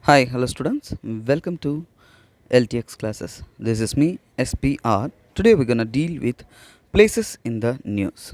Hi, hello students. Welcome to LTX classes. This is me, SPR. Today we're gonna deal with places in the news.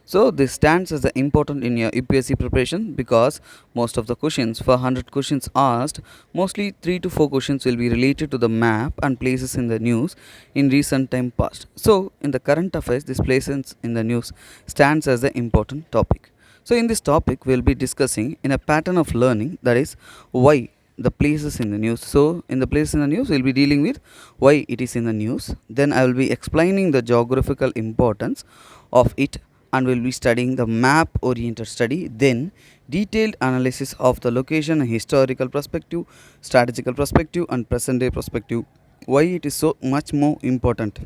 So this stands as the important in your UPSC preparation because most of the questions, for 100 questions asked, mostly 3 to 4 questions will be related to the map and places in the news in recent time past. So in the current affairs, this places in the news stands as the important topic. So in this topic, we'll be discussing in a pattern of learning, that is why the places in the news. So in the places in the news, we'll be dealing with why it is in the news. Then I will be explaining the geographical importance of it, and we'll be studying the map oriented study. Then detailed analysis of the location and historical perspective, strategical perspective, and present day perspective. Why it is so much more important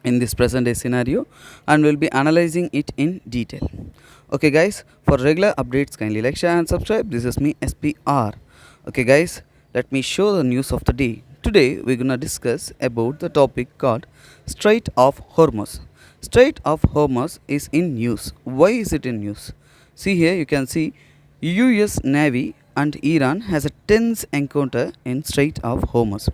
in this present day scenario, and we'll be analyzing it in detail. Okay guys, for regular updates kindly like, share and subscribe. This is me, SPR. Okay guys, let me show the news of the day. Today we're gonna discuss about the topic called Strait of Hormuz. Strait of Hormuz is in news. Why is it in news? See here, you can see US Navy and Iran has a tense encounter in Strait of Hormuz.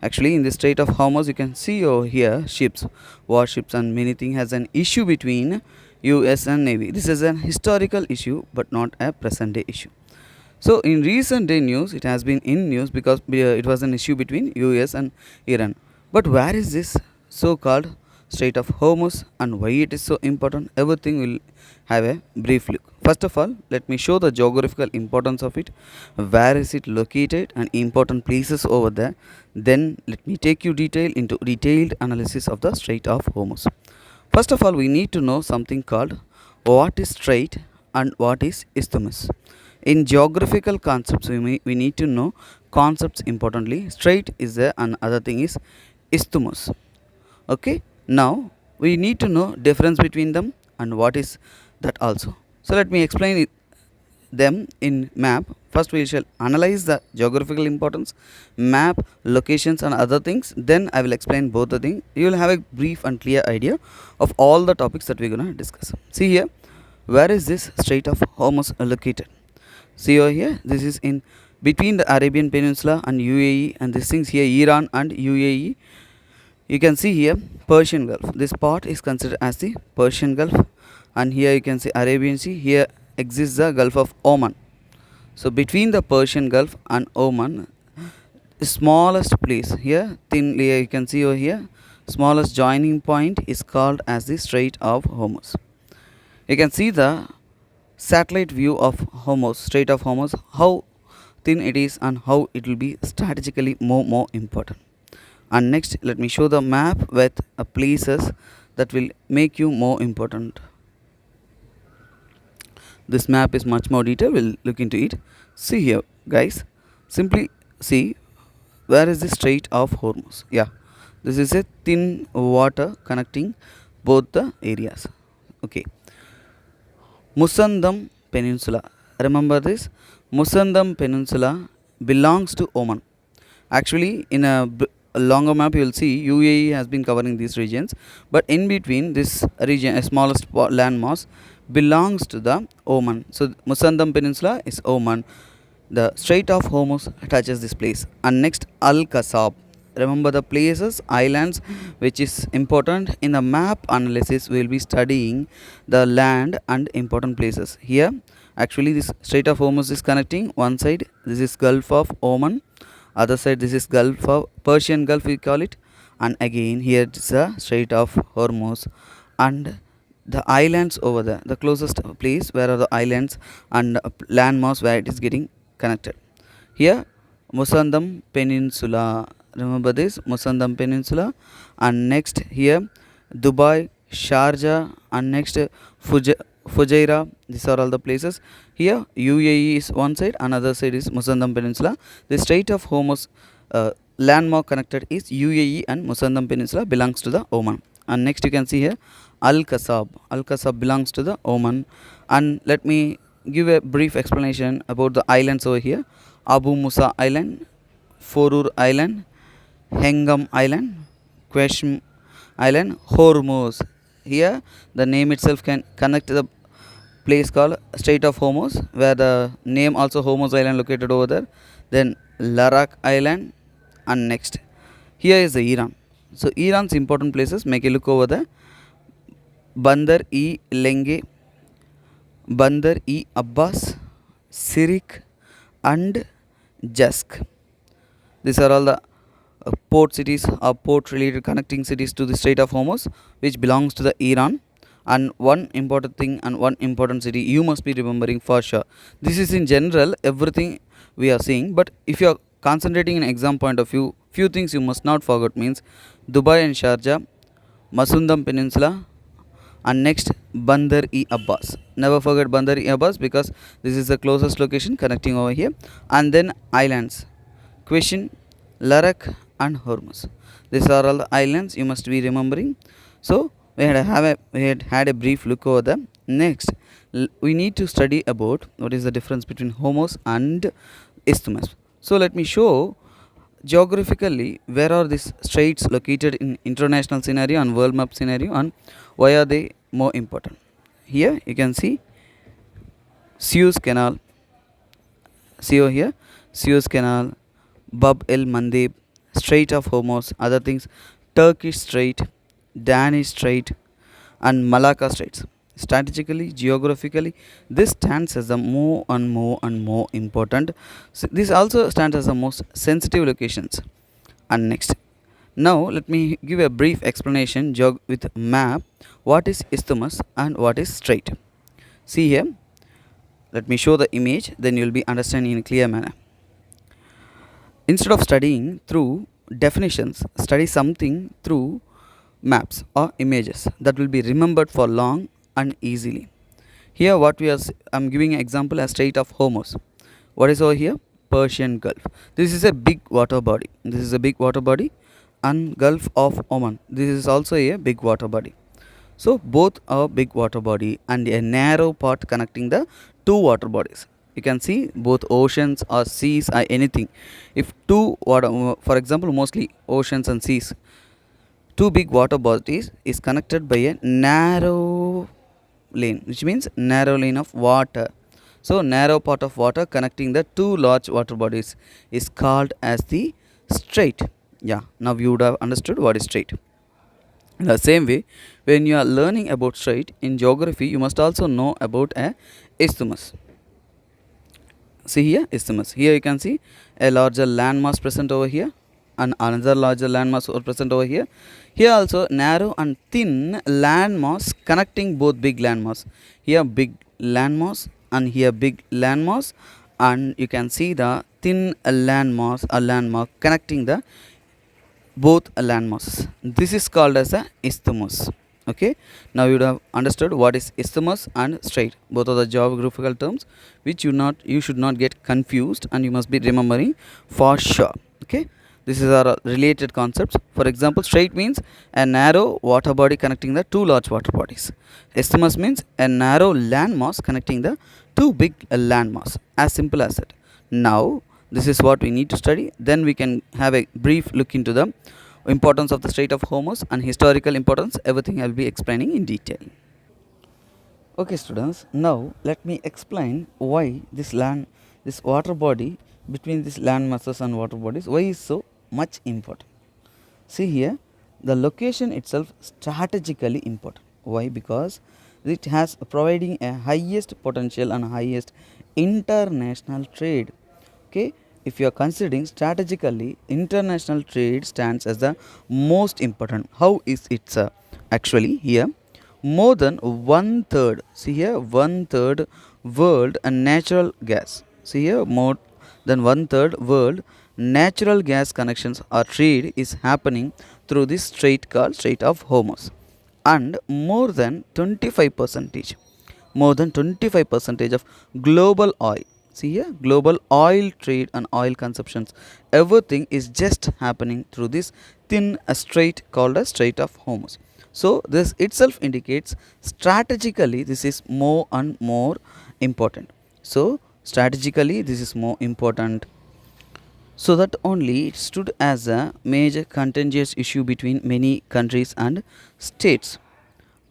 Actually, in the Strait of Hormuz, you can see over here ships, warships, and many things has an issue between US and Navy. This is an historical issue, but not a present day issue. So, in recent day news, it has been in news because it was an issue between US and Iran. But where is this so-called Strait of Hormuz and why it is so important? Everything will have a brief look. First of all, let me show the geographical importance of it. Where is it located and important places over there. Then let me take you into detailed analysis of the Strait of Hormuz. First of all, we need to know something called what is strait and what is isthmus. In geographical concepts, we need to know concepts importantly. Strait is there and other thing is isthmus. Okay, now we need to know difference between them and what is that also. So let me explain it, them in map. First we shall analyze the geographical importance, map, locations and other things. Then I will explain both the things. You will have a brief and clear idea of all the topics that we're gonna discuss. See here, where is this Strait of Hormuz located? See over here, this is in between the Arabian Peninsula and UAE, and this things here Iran and UAE. You can see here Persian Gulf. This part is considered as the Persian Gulf, and here you can see Arabian Sea. Here exists the Gulf of Oman. So between the Persian Gulf and Oman, the smallest place here, thin layer you can see over here, smallest joining point is called as the Strait of Hormuz. You can see the satellite view of Hormuz, Strait of Hormuz, how thin it is and how it will be strategically more important. And next let me show the map with places that will make you more important. This map is much more detailed, we'll look into it. See here guys, simply see where is the Strait of Hormuz. Yeah, this is a thin water connecting both the areas. Okay, Musandam Peninsula, remember this, Musandam Peninsula belongs to Oman. Actually in a longer map you will see UAE has been covering these regions, but in between this region, a smallest landmass belongs to the Oman. So Musandam Peninsula is Oman. The Strait of Hormuz touches this place. And next Al Kasab. Remember the places, islands, which is important in the map analysis. We will be studying the land and important places. Here, actually, this Strait of Hormuz is connecting one side. This is Gulf of Oman. Other side, this is Gulf of Persian Gulf. We call it. And again, here it is the Strait of Hormuz. And the islands over there, the closest place where are the islands and landmass where it is getting connected. Here Musandam Peninsula, remember this Musandam Peninsula. And next here Dubai, Sharjah, and next Fujairah. These are all the places. Here UAE is one side, another side is Musandam Peninsula. The Strait of Hormuz landmark connected is UAE, and Musandam Peninsula belongs to the Oman. And next you can see here Al Kasab. Al Kasab belongs to the Oman. And let me give a brief explanation about the islands over here. Abu Musa Island, Forur Island, Hengam Island, Queshm Island, Hormuz. Here the name itself can connect the place called Strait of Hormuz, where the name also Homos Island located over there. Then Larak Island, and next here is the Iran. So Iran's important places, make a look over there. Bandar e Lenge, Bandar e Abbas, Sirik, and Jask. These are all the port cities or port related connecting cities to the Strait of Hormuz, which belongs to the Iran. And one important thing and one important city you must be remembering for sure. This is in general everything we are seeing, but if you are concentrating in exam point of view, few things you must not forget means Dubai and Sharjah, Musandam Peninsula, and next Bandar e Abbas. Never forget Bandar e Abbas because this is the closest location connecting over here. And then islands, question Larak and Hormuz. These are all the islands you must be remembering. So we had a brief look over them. Next we need to study about what is the difference between Homos and Isthmus. So let me show geographically where are these straits located in international scenario and world map scenario, and why are they more important. Here you can see Suez Canal, see over here Suez Canal, Bab el Mandeb, Strait of Hormuz, other things, Turkish Strait, Danish Strait, and Malacca Straits. Strategically, geographically, this stands as the more and more and more important. So this also stands as the most sensitive locations. And next, now let me give a brief explanation with map. What is isthmus and what is strait? See here. Let me show the image. Then you will be understanding in a clear manner. Instead of studying through definitions, study something through maps or images that will be remembered for long and easily. Here what we are I'm giving an example as Strait of Hormuz. What is over here? Persian Gulf. This is a big water body. This is a big water body. And Gulf of Oman. This is also a big water body. So both are big water body and a narrow part connecting the two water bodies. You can see both oceans or seas or anything. If two water, for example, mostly oceans and seas, two big water bodies is connected by a narrow lane, which means narrow lane of water. So narrow part of water connecting the two large water bodies is called as the strait. Yeah, now you would have understood what is strait. In the same way, when you are learning about strait in geography, you must also know about a isthmus. See here, isthmus. Here you can see a larger landmass present over here and another larger landmass present over here. Here also narrow and thin landmass connecting both big landmass. Here big landmass and here big landmass, and you can see the thin landmass, a landmark connecting the both landmasses. This is called as a isthmus. Okay, now you would have understood what is isthmus and strait. Both are the geographical terms which you should not get confused, and you must be remembering for sure. Okay, this is our related concepts. For example, strait means a narrow water body connecting the two large water bodies. Isthmus means a narrow landmass connecting the two big landmass. As simple as that. Now this is what we need to study. Then we can have a brief look into the importance of the Strait of Hormuz and historical importance. Everything I will be explaining in detail. Okay students, now let me explain why this water body between these land masses and water bodies, why is so much important. See here, the location itself strategically important. Why? Because it has providing a highest potential and highest international trade. Okay, if you are considering strategically, international trade stands as the most important. How is it actually here? More than 1/3, see here, 1/3 world and natural gas. See here, more than 1/3 world natural gas connections or trade is happening through this strait called Strait of Hormuz, and more than 25%, more than 25% of global oil. See here, global oil trade and oil consumptions, everything is just happening through this thin strait called a Strait of Hormuz. So this itself indicates strategically this is more and more important. So strategically this is more important. So that only it stood as a major contentious issue between many countries and states.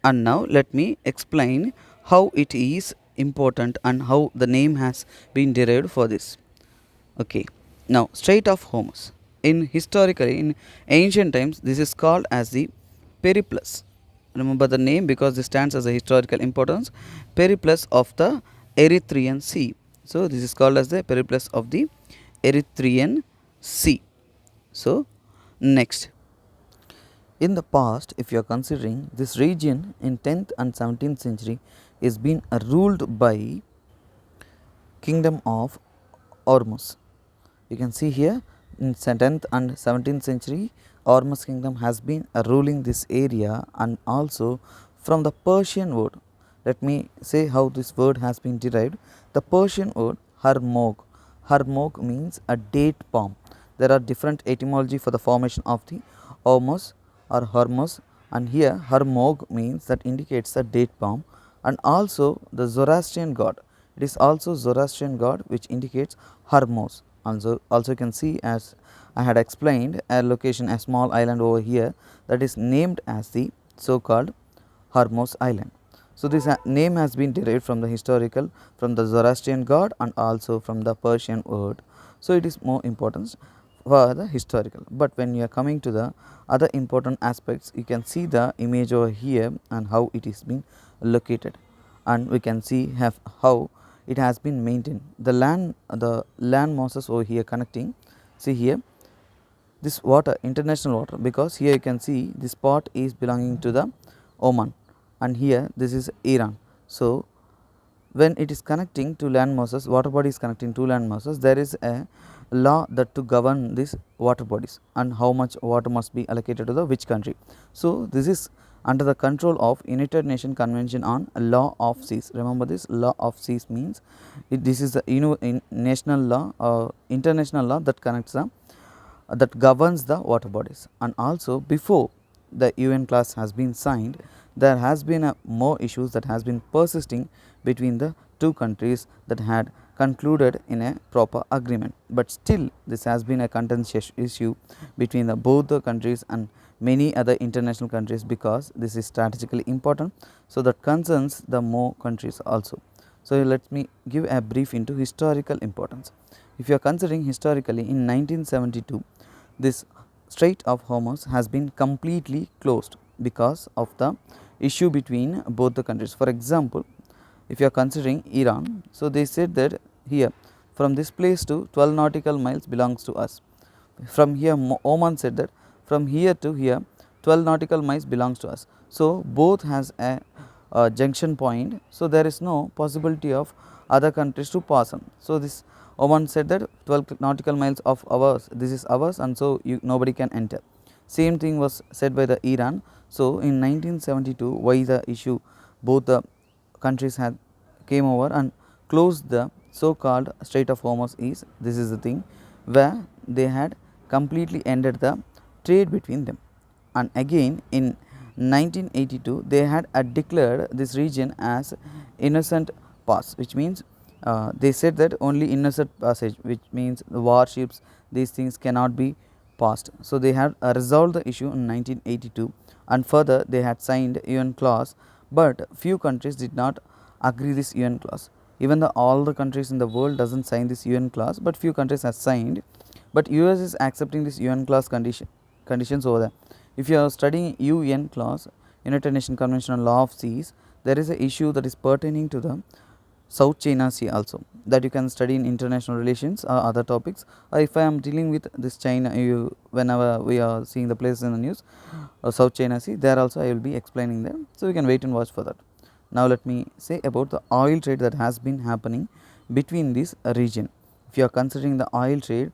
And now let me explain how it is important and how the name has been derived for this. Okay, now Strait of Hormuz. In ancient times, this is called as the Periplus. Remember the name because this stands as a historical importance. Periplus of the Erythraean Sea. So this is called as the Periplus of the Erythraean Sea. So next, in the past, if you are considering this region in 10th and 17th century is been ruled by Kingdom of Hormuz. You can see here in 10th and 17th century Hormuz kingdom has been ruling this area, and also from the Persian word. Let me say how this word has been derived. The Persian word Harmog. Harmog means a date palm. There are different etymology for the formation of the Hormuz or Hormuz, and here Harmog means that indicates a date palm, and also the Zoroastrian god. It is also Zoroastrian god which indicates Hormuz. Also you can see, as I had explained, a location, a small island over here that is named as the so called Hormuz island. So this name has been derived from the historical, from the Zoroastrian god, and also from the Persian word. So it is more important for the historical. But when you are coming to the other important aspects, you can see the image over here and how it is being located, and we can see how it has been maintained. The land masses over here connecting, see here this water, international water, because here you can see this part is belonging to the Oman, and here this is Iran. So when it is connecting to land masses, water body is connecting to land masses, there is a law that to govern these water bodies and how much water must be allocated to the which country. So this is under the control of United Nations Convention on Law of Seas. Remember, this law of seas means this is the national law or international law that connects the that governs the water bodies. And also before the UN clause has been signed, there has been more issues that has been persisting between the two countries that had concluded in a proper agreement, but still this has been a contentious issue between both the countries and many other international countries, because this is strategically important, so that concerns the more countries also. So let me give a brief into historical importance. If you are considering historically, in 1972 this Strait of Hormuz has been completely closed because of the issue between both the countries. For example, if you are considering Iran, so they said that here from this place to 12 nautical miles belongs to us. From here Oman said that from here to here 12 nautical miles belongs to us. So both has a junction point, so there is no possibility of other countries to pass on. So this Oman said that 12 nautical miles of ours, this is ours, and so nobody can enter. Same thing was said by the Iran. So in 1972, why the issue, both the countries had came over and closed the so called Strait of Hormuz is, this is the thing where they had completely ended the trade between them. And again in 1982 they had declared this region as innocent pass, which means they said that only innocent passage, which means the warships, these things cannot be passed. So they had resolved the issue in 1982, and further they had signed UN clause, but few countries did not agree this UN clause. Even all the countries in the world doesn't sign this UN clause, but few countries have signed, but US is accepting this UN clause conditions over there. If you are studying UN clause, United Nations Convention on Law of Seas, there is an issue that is pertaining to the South China Sea also, that you can study in international relations or other topics. Or if I am dealing with this China, whenever we are seeing the places in the news, South China Sea, there also I will be explaining them. So we can wait and watch for that. Now let me say about the oil trade that has been happening between this region. If you are considering the oil trade,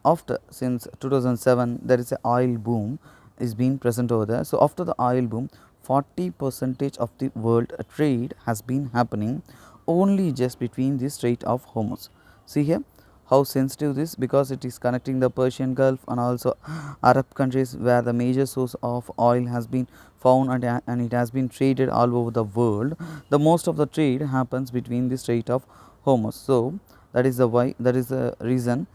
after since 2007 there is a oil boom is being present over there. So after the oil boom, 40% of the world trade has been happening only just between the Strait of Hormuz. See here how sensitive this, because it is connecting the Persian Gulf and also Arab countries where the major source of oil has been found, and it has been traded all over the world. The most of the trade happens between the Strait of Hormuz. So that is the reason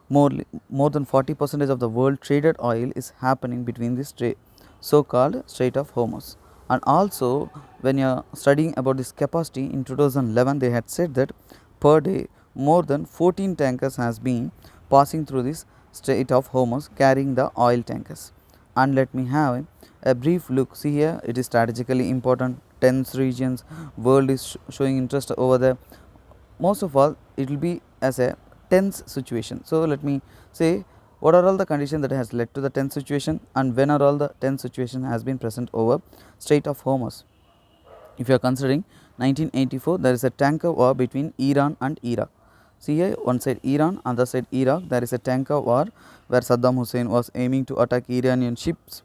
more than 40% of the world traded oil is happening between this so called Strait of Hormuz. And also when you are studying about this capacity in 2011, they had said that per day more than 14 tankers has been passing through this Strait of Hormuz carrying the oil tankers. And let me have a brief look. See here, it is strategically important, tense regions, world is showing interest over there. Most of all, it will be as a tense situation. So let me say what are all the conditions that has led to the tense situation, and when are all the tense situation has been present over Strait of Hormuz. If you are considering 1984, there is a tanker war between Iran and Iraq. See here, one side Iran, other side Iraq, there is a tanker war where Saddam Hussein was aiming to attack Iranian ships,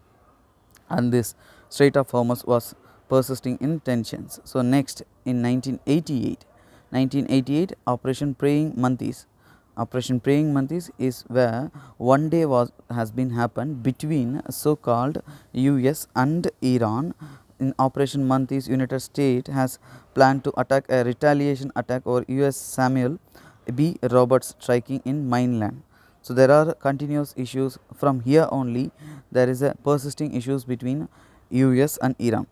and this Strait of Hormuz was persisting in tensions. So next in 1988 Operation Praying Mantis. Operation Praying Mantis is where one day has been happened between so called US and Iran. In Operation Mantis, United States has planned to attack a retaliation attack over US Samuel B. Roberts striking in mainland. So there are continuous issues from here only. There is a persisting issues between US and Iran.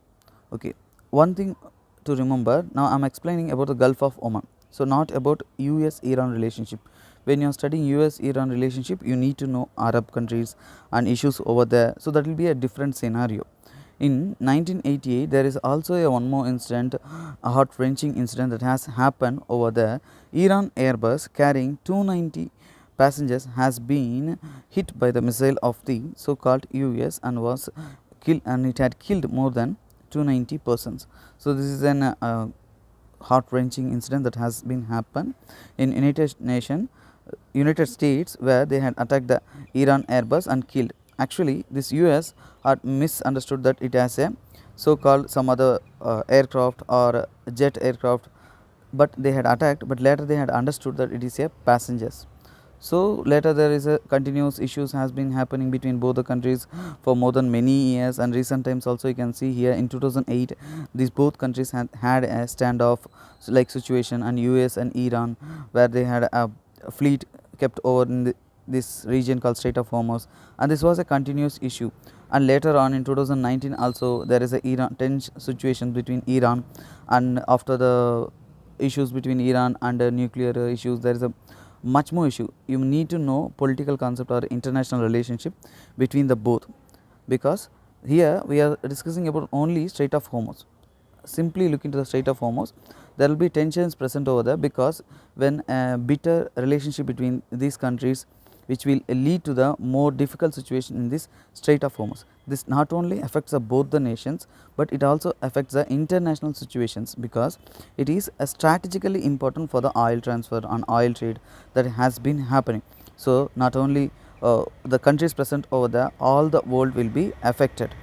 Okay, one thing to remember, now I am explaining about the Gulf of Oman. So not about US Iran relationship. When you are studying US Iran relationship, you need to know Arab countries and issues over there. So that will be a different scenario. In 1988, there is also a one more incident, a heart wrenching incident that has happened over there. Iran Airbus carrying 290 passengers has been hit by the missile of the so called US and was killed, and it had killed more than 290 persons. So this is an heart wrenching incident that has been happened in United States, where they had attacked the Iran Airbus and killed. Actually, this US had misunderstood that it has a so called some other aircraft or jet aircraft, but they had attacked, but later they had understood that it is a passengers. So later there is a continuous issues has been happening between both the countries for more than many years, and recent times also you can see here in 2008 these both countries had a standoff like situation, and US and Iran, where they had a fleet kept over in this region called Strait of Hormuz, and this was a continuous issue. And later on in 2019 also there is a Iran tense situation between Iran, and after the issues between Iran and nuclear issues, there is a much more issue. You need to know political concept or international relationship between the both, because here we are discussing about only Strait of Hormuz. Simply look into the Strait of Hormuz, there will be tensions present over there, because when a bitter relationship between these countries, which will lead to the more difficult situation in this Strait of Hormuz. This not only affects both the nations, but it also affects the international situations, because it is strategically important for the oil transfer and oil trade that has been happening. So not only the countries present over there, all the world will be affected.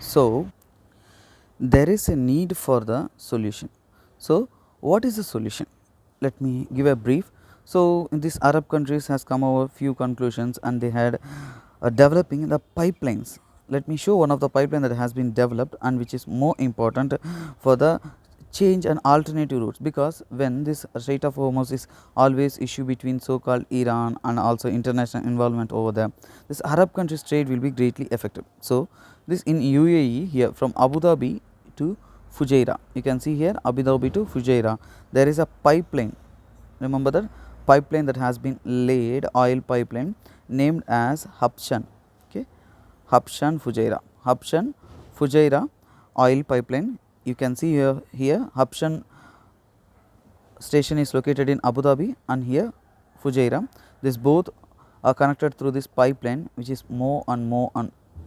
So there is a need for the solution. So what is the solution? Let me give a brief. So these Arab countries has come over few conclusions, and they had developing the pipelines. Let me show one of the pipeline that has been developed, and which is more important for the change and alternative routes, because when this Strait of Hormuz is always issue between so called Iran and also international involvement over there, this Arab countries trade will be greatly affected. So this in UAE, here from Abu Dhabi to Fujairah, you can see here Abu Dhabi to Fujairah, there is a pipeline. Remember that pipeline that has been laid, oil pipeline named as Habshan. Okay, Habshan Fujairah oil pipeline. You can see here Habshan station is located in Abu Dhabi, and here Fujairah. This both are connected through this pipeline, which is more and more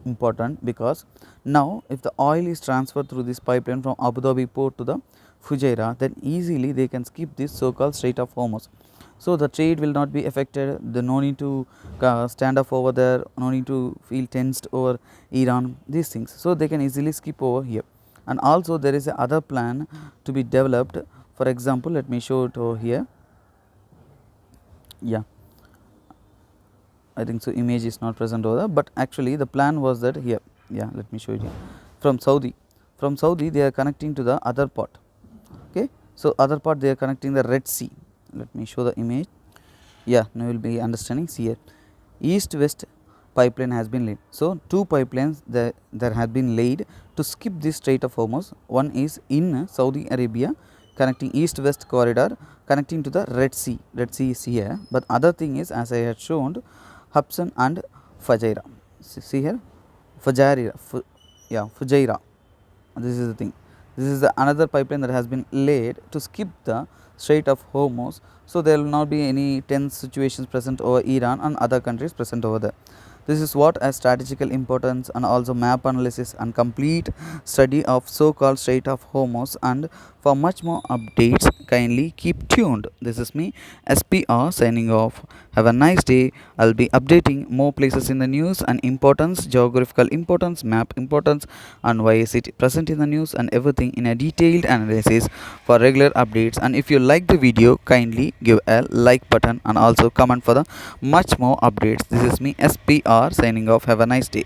important, because now if the oil is transferred through this pipeline from Abu Dhabi port to the Fujairah, then easily they can skip this so called Strait of Hormuz. So the trade will not be affected, the no need to stand up over there, no need to feel tensed over Iran, these things. So they can easily skip over here. And also there is a other plan to be developed. For example, let me show it over here. Yeah, I think so image is not present over there, but actually the plan was that here, yeah, let me show it here. From Saudi they are connecting to the other part. Okay, so other part they are connecting the Red Sea. Let me show the image. Yeah, now you will be understanding. See here, east west pipeline has been laid. So, two pipelines there have been laid to skip the Strait of Hormuz. One is in Saudi Arabia, connecting east-west corridor, connecting to the Red Sea. Red Sea is here, but other thing is, as I had shown, Hubsan and Fujairah. See here, Fujairah. This is the thing. This is the another pipeline that has been laid to skip the Strait of Hormuz. So there will not be any tense situations present over Iran and other countries present over there. This is what has strategical importance and also map analysis and complete study of so-called Strait of Hormuz. And for much more updates, kindly keep tuned. This is me, SPR, signing off. Have a nice day. I'll be updating more places in the news and importance, geographical importance, map importance, and why is it present in the news and everything in a detailed analysis for regular updates. And if you like the video, kindly give a like button and also comment for the much more updates. This is me, SPR, signing off. Have a nice day.